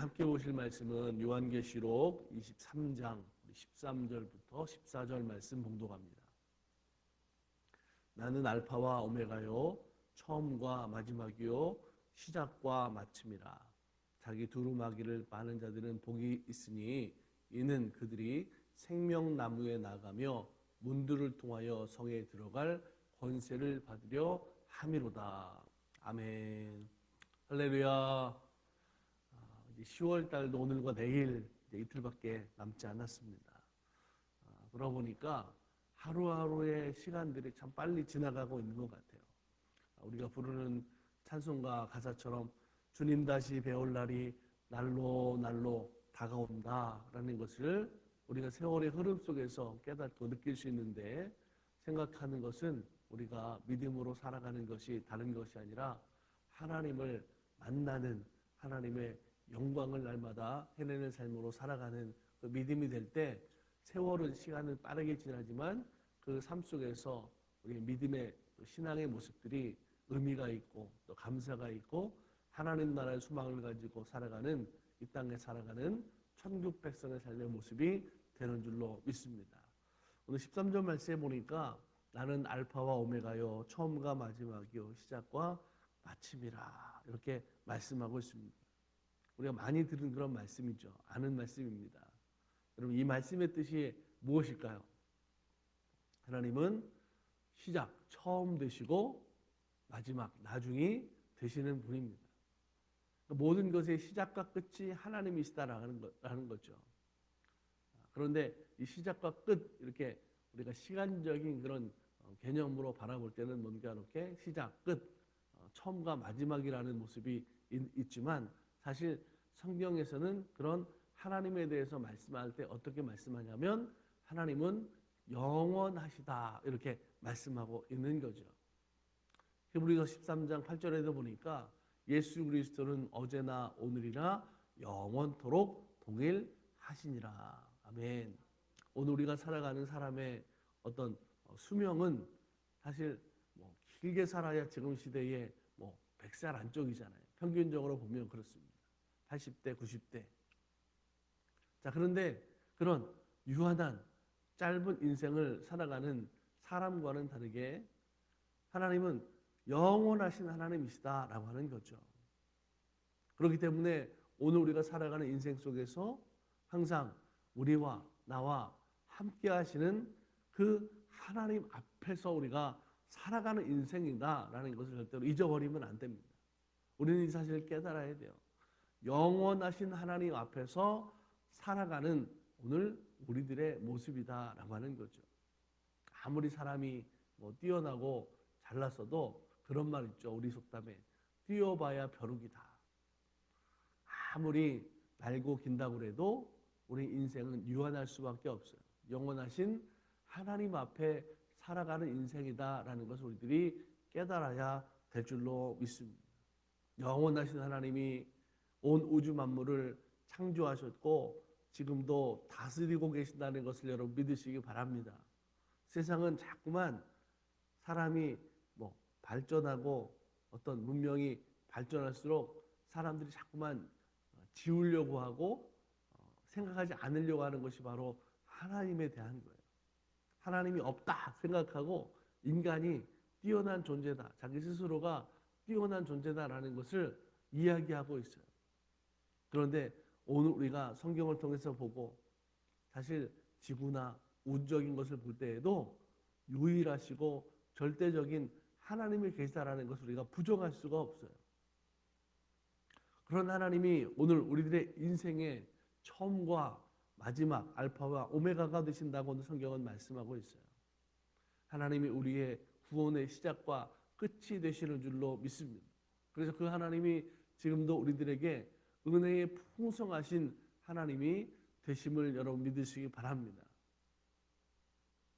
함께 보실 말씀은 요한계시록 23장 13절부터 14절 말씀 봉독합니다. 나는 알파와 오메가요 처음과 마지막이요 시작과 마침이라. 자기 두루마기를 빠는 자들은 복이 있으니 이는 그들이 생명나무에 나가며 문들을 통하여 성에 들어갈 권세를 받으려 함이로다. 아멘. 할렐루야. 이제 10월 달도 오늘과 내일 이제 이틀밖에 남지 않았습니다. 그러고 보니까 하루하루의 시간들이 참 빨리 지나가고 있는 것 같아요. 우리가 부르는 찬송가 가사처럼 주님 다시 배울 날이 날로 날로 다가온다라는 것을 우리가 세월의 흐름 속에서 깨닫고 느낄 수 있는데, 생각하는 것은 우리가 믿음으로 살아가는 것이 다른 것이 아니라 하나님을 만나는, 하나님의 영광을 날마다 해내는 삶으로 살아가는 그 믿음이 될 때 세월은 시간은 빠르게 지나지만 그 삶 속에서 우리 믿음의 신앙의 모습들이 의미가 있고 또 감사가 있고 하나님 나라의 소망을 가지고 살아가는, 이 땅에 살아가는 천국 백성의 삶의 모습이 되는 줄로 믿습니다. 오늘 13절 말씀에 보니까 나는 알파와 오메가요 처음과 마지막이요 시작과 마침이라 이렇게 말씀하고 있습니다. 우리가 많이 들은 그런 말씀이죠. 아는 말씀입니다. 여러분, 이 말씀의 뜻이 무엇일까요? 하나님은 시작, 처음 되시고 마지막, 나중이 되시는 분입니다. 모든 것의 시작과 끝이 하나님이시다라는 거죠. 그런데 이 시작과 끝, 이렇게 우리가 시간적인 그런 개념으로 바라볼 때는 뭔가 이렇게 시작, 끝, 처음과 마지막이라는 모습이 있지만, 사실 성경에서는 그런 하나님에 대해서 말씀할 때 어떻게 말씀하냐면 하나님은 영원하시다 이렇게 말씀하고 있는 거죠. 히브리서 13장 8절에도 보니까 예수 그리스도는 어제나 오늘이나 영원토록 동일하시니라. 아멘. 오늘 우리가 살아가는 사람의 어떤 수명은 사실 뭐 길게 살아야 지금 시대에 뭐 100살 안쪽이잖아요. 평균적으로 보면 그렇습니다. 80대, 90대. 자, 그런데 그런 유한한 짧은 인생을 살아가는 사람과는 다르게 하나님은 영원하신 하나님이시다라고 하는 거죠. 그렇기 때문에 오늘 우리가 살아가는 인생 속에서 항상 우리와 나와 함께 하시는 그 하나님 앞에서 우리가 살아가는 인생이다라는 것을 절대로 잊어버리면 안 됩니다. 우리는 이 사실을 깨달아야 돼요. 영원하신 하나님 앞에서 살아가는 오늘 우리들의 모습이다라고 하는 거죠. 아무리 사람이 뭐 뛰어나고 잘났어도 그런 말 있죠. 우리 속담에 뛰어봐야 벼룩이다. 아무리 날고 긴다고 해도 우리 인생은 유한할 수밖에 없어요. 영원하신 하나님 앞에 살아가는 인생이다라는 것을 우리들이 깨달아야 될 줄로 믿습니다. 영원하신 하나님이 온 우주 만물을 창조하셨고 지금도 다스리고 계신다는 것을 여러분 믿으시기 바랍니다. 세상은 자꾸만 사람이 뭐 발전하고 어떤 문명이 발전할수록 사람들이 자꾸만 지우려고 하고 생각하지 않으려고 하는 것이 바로 하나님에 대한 거예요. 하나님이 없다 생각하고 인간이 뛰어난 존재다, 자기 스스로가 뛰어난 존재다라는 것을 이야기하고 있어요. 그런데 오늘 우리가 성경을 통해서 보고 사실 지구나 우주적인 것을 볼 때에도 유일하시고 절대적인 하나님이 계시다라는 것을 우리가 부정할 수가 없어요. 그런 하나님이 오늘 우리들의 인생의 처음과 마지막, 알파와 오메가가 되신다고 오늘 성경은 말씀하고 있어요. 하나님이 우리의 구원의 시작과 끝이 되시는 줄로 믿습니다. 그래서 그 하나님이 지금도 우리들에게 은혜의 풍성하신 하나님이 되심을 여러분 믿으시기 바랍니다.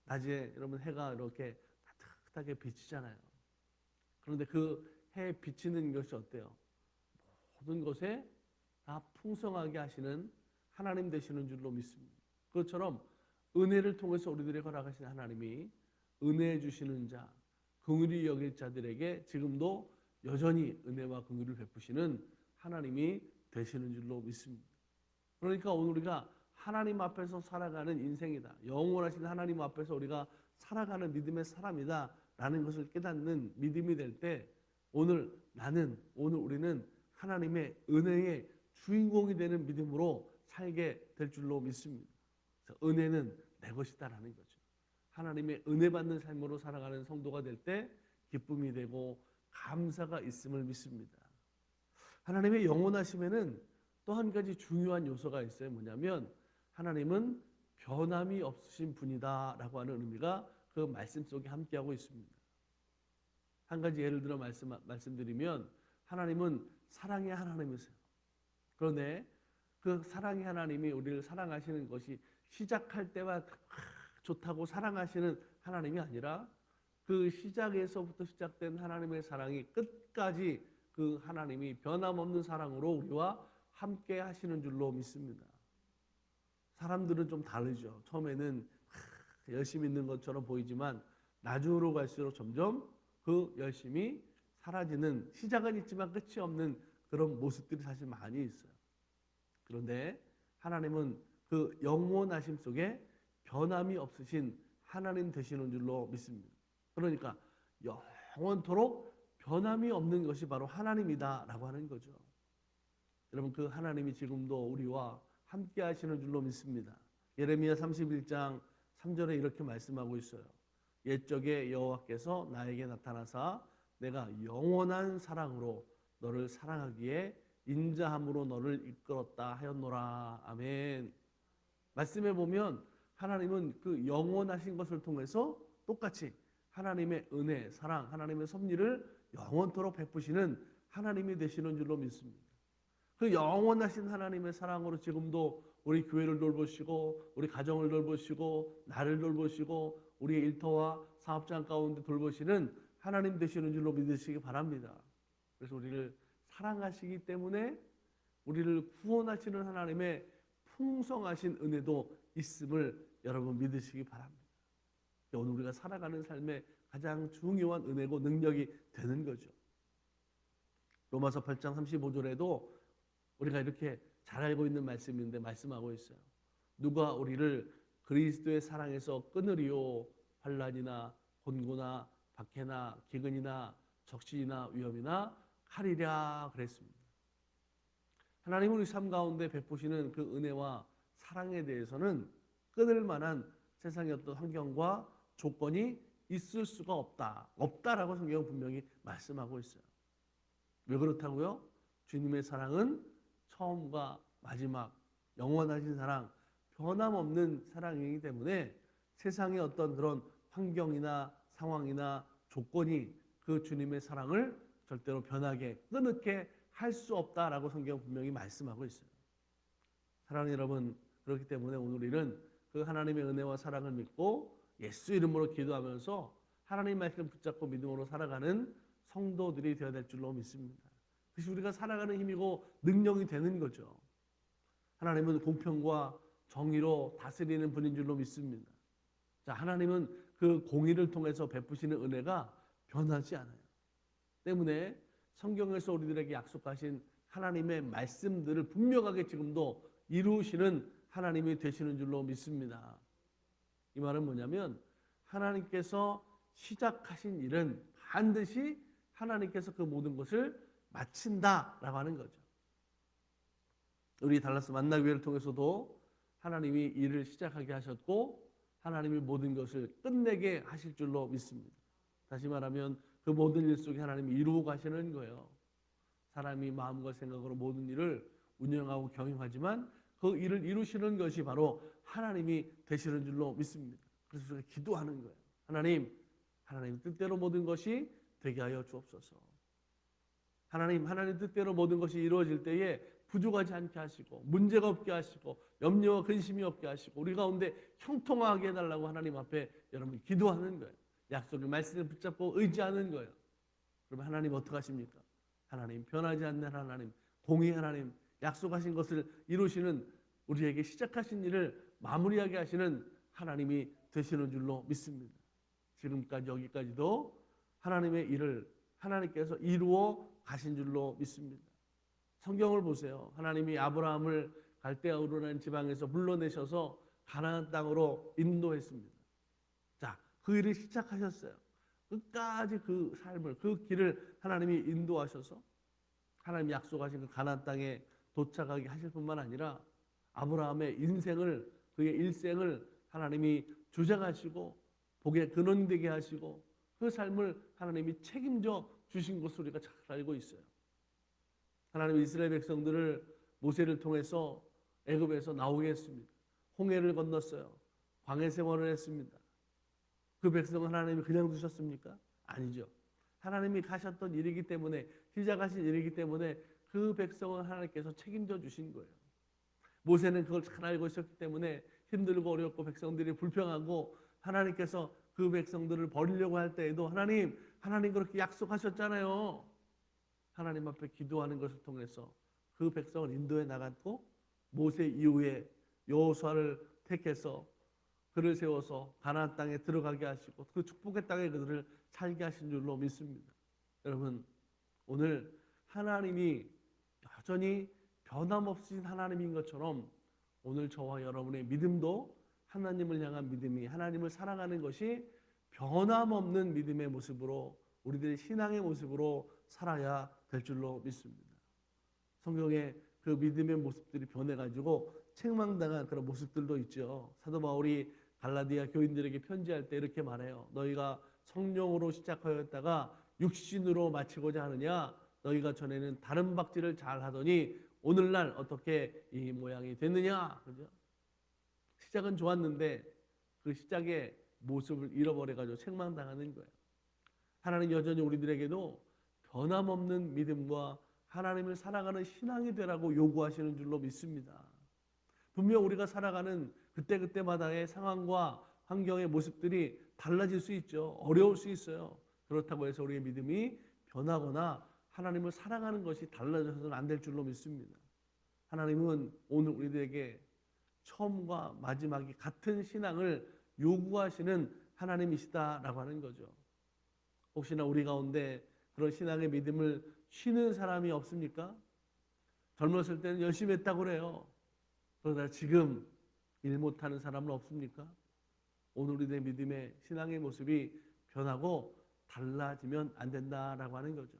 낮에 여러분 해가 이렇게 따뜻하게 비치잖아요. 그런데 그 해 비치는 것이 어때요? 모든 것에 다 풍성하게 하시는 하나님 되시는 줄로 믿습니다. 그것처럼 은혜를 통해서 우리들에게 허락하신 하나님이 은혜 주시는 자, 긍휼히 여길 자들에게 지금도 여전히 은혜와 긍휼을 베푸시는 하나님이 되시는 줄로 믿습니다. 그러니까 오늘 우리가 하나님 앞에서 살아가는 인생이다. 영원하신 하나님 앞에서 우리가 살아가는 믿음의 사람이다. 라는 것을 깨닫는 믿음이 될 때 오늘 우리는 하나님의 은혜의 주인공이 되는 믿음으로 살게 될 줄로 믿습니다. 그래서 은혜는 내 것이다라는 거죠. 하나님의 은혜 받는 삶으로 살아가는 성도가 될 때 기쁨이 되고 감사가 있음을 믿습니다. 하나님의 영원하심에는 또 한 가지 중요한 요소가 있어요. 뭐냐면 하나님은 변함이 없으신 분이다라고 하는 의미가 그 말씀 속에 함께하고 있습니다. 한 가지 예를 들어 말씀드리면 하나님은 사랑의 하나님이세요. 그런데 그 사랑의 하나님이 우리를 사랑하시는 것이 시작할 때만 좋다고 사랑하시는 하나님이 아니라 그 시작에서부터 시작된 하나님의 사랑이 끝까지 그 하나님이 변함없는 사랑으로 우리와 함께 하시는 줄로 믿습니다. 사람들은 좀 다르죠. 처음에는 열심히 있는 것처럼 보이지만 나중으로 갈수록 점점 그 열심이 사라지는, 시작은 있지만 끝이 없는 그런 모습들이 사실 많이 있어요. 그런데 하나님은 그 영원하심 속에 변함이 없으신 하나님 되시는 줄로 믿습니다. 그러니까 영원토록 변함이 없는 것이 바로 하나님이다라고 하는 거죠. 여러분, 그 하나님이 지금도 우리와 함께 하시는 줄로 믿습니다. 예레미야 31장 3절에 이렇게 말씀하고 있어요. 옛적에 여호와께서 나에게 나타나사 내가 영원한 사랑으로 너를 사랑하기에 인자함으로 너를 이끌었다 하였노라. 아멘. 말씀해 보면 하나님은 그 영원하신 것을 통해서 똑같이 하나님의 은혜, 사랑, 하나님의 섭리를 영원토록 베푸시는 하나님이 되시는 줄로 믿습니다. 그 영원하신 하나님의 사랑으로 지금도 우리 교회를 돌보시고 우리 가정을 돌보시고 나를 돌보시고 우리의 일터와 사업장 가운데 돌보시는 하나님 되시는 줄로 믿으시기 바랍니다. 그래서 우리를 사랑하시기 때문에 우리를 구원하시는 하나님의 풍성하신 은혜도 있음을 여러분 믿으시기 바랍니다. 오늘 우리가 살아가는 삶의 가장 중요한 은혜고 능력이 되는 거죠. 로마서 8장 35절에도 우리가 이렇게 잘 알고 있는 말씀인데 말씀하고 있어요. 누가 우리를 그리스도의 사랑에서 끊으리요? 환난이나 곤고나 박해나 기근이나 적신이나 위험이나 칼이랴 그랬습니다. 하나님은 우리 삶 가운데 베푸시는 그 은혜와 사랑에 대해서는 끊을 만한 세상의 어떤 환경과 조건이 있을 수가 없다라고 성경은 분명히 말씀하고 있어요. 왜 그렇다고요? 주님의 사랑은 처음과 마지막 영원하신 사랑, 변함없는 사랑이기 때문에 세상의 어떤 그런 환경이나 상황이나 조건이 그 주님의 사랑을 절대로 변하게 끊게 할 수 없다라고 성경 분명히 말씀하고 있어요. 사랑하는 여러분, 그렇기 때문에 오늘 우리는 그 하나님의 은혜와 사랑을 믿고 예수 이름으로 기도하면서 하나님 말씀 붙잡고 믿음으로 살아가는 성도들이 되어야 될 줄로 믿습니다. 그것이 우리가 살아가는 힘이고 능력이 되는 거죠. 하나님은 공평과 정의로 다스리는 분인 줄로 믿습니다. 자, 하나님은 그 공의를 통해서 베푸시는 은혜가 변하지 않아요. 때문에 성경에서 우리들에게 약속하신 하나님의 말씀들을 분명하게 지금도 이루시는 하나님이 되시는 줄로 믿습니다. 이 말은 뭐냐면 하나님께서 시작하신 일은 반드시 하나님께서 그 모든 것을 마친다라고 하는 거죠. 우리 달라스 만나교회를 통해서도 하나님이 일을 시작하게 하셨고 하나님이 모든 것을 끝내게 하실 줄로 믿습니다. 다시 말하면 그 모든 일 속에 하나님이 이루고 가시는 거예요. 사람이 마음과 생각으로 모든 일을 운영하고 경영하지만 그 일을 이루시는 것이 바로 하나님이 되시는 줄로 믿습니다. 그래서 우리가 기도하는 거예요. 하나님 뜻대로 모든 것이 되게 하여 주옵소서. 하나님 뜻대로 모든 것이 이루어질 때에 부족하지 않게 하시고 문제가 없게 하시고 염려와 근심이 없게 하시고 우리 가운데 형통하게 해달라고 하나님 앞에 여러분 기도하는 거예요. 약속의 말씀을 붙잡고 의지하는 거예요. 그러면 하나님 어떻게 하십니까? 하나님 변하지 않는 하나님, 공의 하나님, 약속하신 것을 이루시는 우리에게 시작하신 일을 마무리하게 하시는 하나님이 되시는 줄로 믿습니다. 지금까지 여기까지도 하나님의 일을 하나님께서 이루어 가신 줄로 믿습니다. 성경을 보세요. 하나님이 아브라함을 갈대아 우르라는 지방에서 불러내셔서 가나안 땅으로 인도했습니다. 자, 그 일을 시작하셨어요. 끝까지 그 삶을, 그 길을 하나님이 인도하셔서 하나님이 약속하신 그 가나안 땅에 도착하게 하실 뿐만 아니라 아브라함의 인생을, 그의 일생을 하나님이 주장하시고 복의 근원 되게 하시고 그 삶을 하나님이 책임져 주신 것을 우리가 잘 알고 있어요. 하나님 이스라엘 백성들을 모세를 통해서 애굽에서 나오게 했습니다. 홍해를 건넜어요. 광야 생활을 했습니다. 그 백성은 하나님이 그냥 두셨습니까? 아니죠. 하나님이 가셨던 일이기 때문에, 시작하신 일이기 때문에 그 백성은 하나님께서 책임져 주신 거예요. 모세는 그걸 잘 알고 있었기 때문에 힘들고 어렵고 백성들이 불평하고 하나님께서 그 백성들을 버리려고 할 때에도 하나님 그렇게 약속하셨잖아요. 하나님 앞에 기도하는 것을 통해서 그 백성을 인도해 나갔고 모세 이후에 여호수아를 택해서 그를 세워서 가나안 땅에 들어가게 하시고 그 축복의 땅에 그들을 살게 하신 줄로 믿습니다. 여러분, 오늘 하나님이 여전히 변함없으신 하나님인 것처럼 오늘 저와 여러분의 믿음도 하나님을 향한 믿음이, 하나님을 사랑하는 것이 변함없는 믿음의 모습으로, 우리들의 신앙의 모습으로 살아야 될 줄로 믿습니다. 성경에 그 믿음의 모습들이 변해가지고 책망당한 그런 모습들도 있죠. 사도 바울이 갈라디아 교인들에게 편지할 때 이렇게 말해요. 너희가 성령으로 시작하였다가 육신으로 마치고자 하느냐? 너희가 전에는 다른 박질을 잘 하더니 오늘날 어떻게 이 모양이 됐느냐? 그죠? 시작은 좋았는데 그 시작의 모습을 잃어버려가지고 책망당하는 거예요. 하나님 여전히 우리들에게도 변함없는 믿음과 하나님을 사랑하는 신앙이 되라고 요구하시는 줄로 믿습니다. 분명 우리가 살아가는 그때그때마다의 상황과 환경의 모습들이 달라질 수 있죠. 어려울 수 있어요. 그렇다고 해서 우리의 믿음이 변하거나 하나님을 사랑하는 것이 달라져서는 안 될 줄로 믿습니다. 하나님은 오늘 우리들에게 처음과 마지막이 같은 신앙을 요구하시는 하나님이시다라고 하는 거죠. 혹시나 우리 가운데 그런 신앙의 믿음을 쉬는 사람이 없습니까? 젊었을 때는 열심히 했다고 그래요. 그러다 지금 일 못하는 사람은 없습니까? 오늘 우리의 믿음의 신앙의 모습이 변하고 달라지면 안 된다라고 하는 거죠.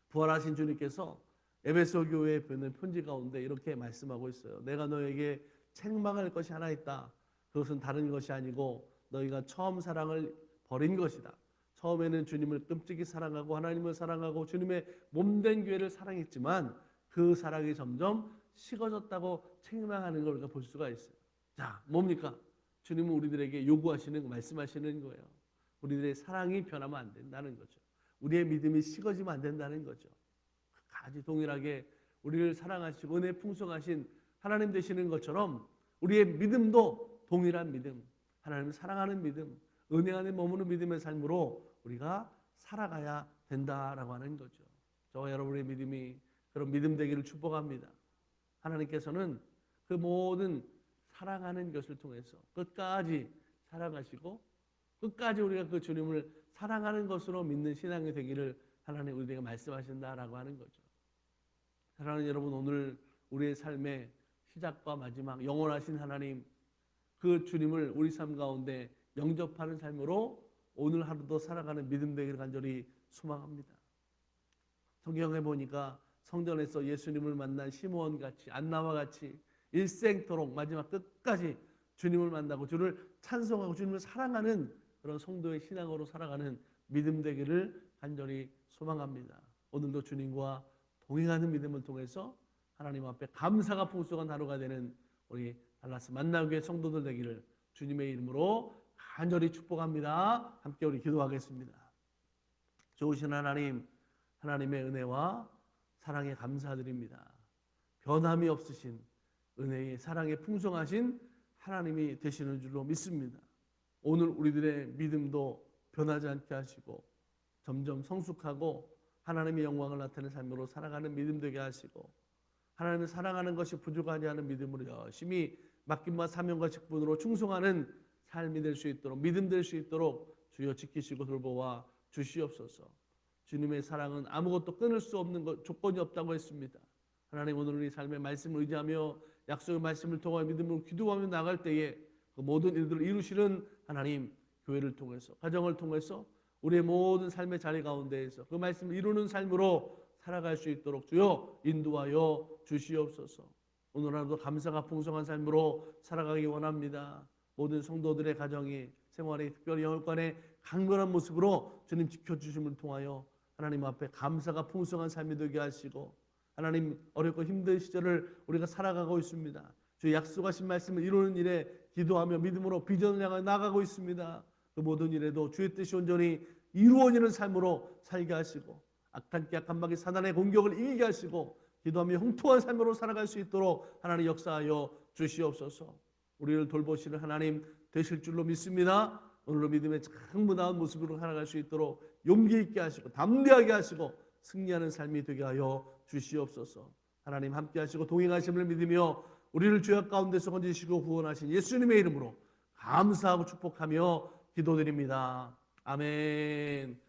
부활하신 주님께서 에베소 교회에 보낸 편지 가운데 이렇게 말씀하고 있어요. 내가 너에게 책망할 것이 하나 있다. 그것은 다른 것이 아니고 너희가 처음 사랑을 버린 것이다. 처음에는 주님을 끔찍이 사랑하고 하나님을 사랑하고 주님의 몸된 교회를 사랑했지만 그 사랑이 점점 식어졌다고 책망하는 걸 우리가 볼 수가 있어요. 자, 뭡니까? 주님은 우리들에게 요구하시는, 말씀하시는 거예요. 우리들의 사랑이 변하면 안 된다는 거죠. 우리의 믿음이 식어지면 안 된다는 거죠. 같이 동일하게 우리를 사랑하시고 은혜 풍성하신 하나님 되시는 것처럼 우리의 믿음도 동일한 믿음, 하나님을 사랑하는 믿음, 은혜 안에 머무는 믿음의 삶으로 우리가 살아가야 된다라고 하는 거죠. 저와 여러분의 믿음이 그런 믿음 되기를 축복합니다. 하나님께서는 그 모든 사랑하는 것을 통해서 끝까지 살아가시고 끝까지 우리가 그 주님을 사랑하는 것으로 믿는 신앙이 되기를 하나님 우리에게 말씀하신다라고 하는 거죠. 사랑하는 여러분, 오늘 우리의 삶의 시작과 마지막 영원하신 하나님, 그 주님을 우리 삶 가운데 영접하는 삶으로 오늘 하루도 살아가는 믿음 되기를 간절히 소망합니다. 성경에 보니까 성전에서 예수님을 만난 시므온 같이, 안나와 같이 일생토록 마지막 끝까지 주님을 만나고 주를 찬송하고 주님을 사랑하는 그런 성도의 신앙으로 살아가는 믿음 되기를 간절히 소망합니다. 오늘도 주님과 동행하는 믿음을 통해서 하나님 앞에 감사가 풍성한 하루가 되는 우리 달라스 만나교회 성도들 되기를 주님의 이름으로 간절히 축복합니다. 함께 우리 기도하겠습니다. 좋으신 하나님, 하나님의 은혜와 사랑에 감사드립니다. 변함이 없으신 은혜의 사랑에 풍성하신 하나님이 되시는 줄로 믿습니다. 오늘 우리들의 믿음도 변하지 않게 하시고 점점 성숙하고 하나님의 영광을 나타내는 삶으로 살아가는 믿음 되게 하시고 하나님을 사랑하는 것이 부족하지 않은 믿음으로 열심히 맡김과 사명과 직분으로 충성하는 삶이 될 수 있도록, 믿음 될 수 있도록 주여 지키시고 돌보아 주시옵소서. 주님의 사랑은 아무것도 끊을 수 없는 조건이 없다고 했습니다. 하나님, 오늘 우리 삶의 말씀을 의지하며 약속의 말씀을 통하여 믿음으로 기도하며 나갈 때에 그 모든 일들을 이루시는 하나님, 교회를 통해서, 가정을 통해서 우리의 모든 삶의 자리 가운데에서 그 말씀을 이루는 삶으로 살아갈 수 있도록 주여 인도하여 주시옵소서. 오늘 하루도 감사가 풍성한 삶으로 살아가기 원합니다. 모든 성도들의 가정이, 생활이, 특별히 영혼관의 강건한 모습으로 주님 지켜주심을 통하여 하나님 앞에 감사가 풍성한 삶이 되게 하시고, 하나님, 어렵고 힘든 시절을 우리가 살아가고 있습니다. 주의 약속하신 말씀을 이루는 일에 기도하며 믿음으로 비전을 향해 나가고 있습니다. 그 모든 일에도 주의 뜻이 온전히 이루어지는 삶으로 살게 하시고, 악한 깨 악한 마귀 사단의 공격을 이기게 하시고, 기도하며 형통한 삶으로 살아갈 수 있도록 하나님 역사하여 주시옵소서. 우리를 돌보시는 하나님 되실 줄로 믿습니다. 오늘로 믿음의 충분한 모습으로 살아갈 수 있도록 용기 있게 하시고 담대하게 하시고 승리하는 삶이 되게 하여 주시옵소서. 하나님 함께 하시고 동행하심을 믿으며 우리를 죄악 가운데서 건지시고 구원하신 예수님의 이름으로 감사하고 축복하며 기도드립니다. 아멘.